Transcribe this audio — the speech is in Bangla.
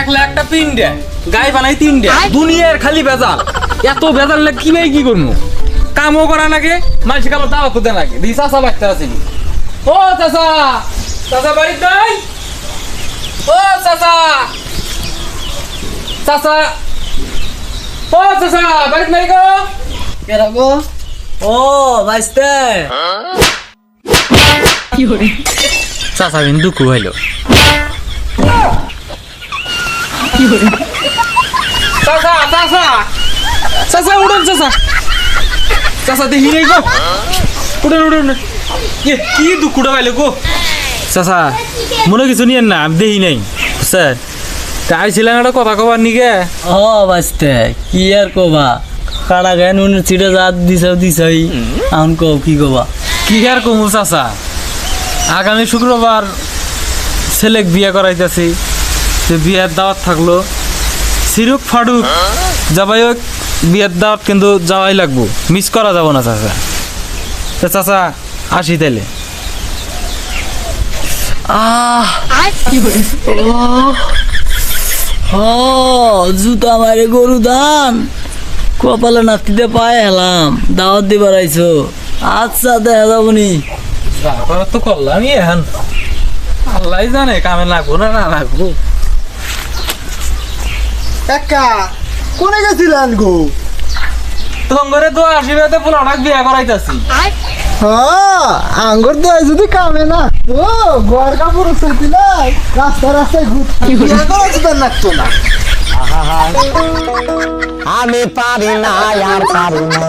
দেখলে একটা পিন্ডে গায়ে বানাই তিনটে দুনিয়ার খালি বেজাল এত বেজাল লাগে কি করবো কামও করা নাকি মানুষ কামড় দাওয়া খুঁজে নাকি দি চাষা বাচ্চা আছে ও চাষা চাষা বাড়ির নাই ও চাষা চাষা ও চাষা বাড়ির নাই গো কে রাখো ও বাইস্তে কি hore চাষা কিন্তু দুঃখ হইলো কি hore চাষা চাষা চাষা উঠুন চাষা চাষা দেখি নাই গো উঠুন কি দুঃখটা পাইলে গো চাষা মনে কিছু নিয়েন না আমি দেখি নাই স্যার আইছিলেন একটা কথা কবার নিকে ও বাইস্তে কি আর কবা কাড়া গায়ে নুন চিড়ে জাত দিছাই এখন কও কি কবা কি আর কমু চাষা আগামী শুক্রবার ছেলেক বিয়ে করাইতেছি সে বিয়ের দাওয়াত থাকলো সিরুক ফাড়ুক যাবাই হোক বিয়ের দাওয়াত কিন্তু যাওয়াই লাগবো মিস করা যাব না চাচা তো চাচা আসি তাইলে কি hore ও জুতা মারে গরু দান কপালে নাতিতে পায়ে হেলাম দাওয়াত দিবার আইছো আচ্ছা দেখা যাবনি তারপরে তো করলাম এখন আল্লাহ জানে কামে লাগবো না না লাগবো কাকা কোনে গেছিলেন গো? তোমার তো আশীর্বাদে পোলাটাক বিয়ে করাইতেছি হ্যাঁ আঙ্গুর তো যদি কামে না ও ঘর কাপড় চলতি নাই রাস্তায় ঘুরতে লাগতো না আমি পারি না আর পারি না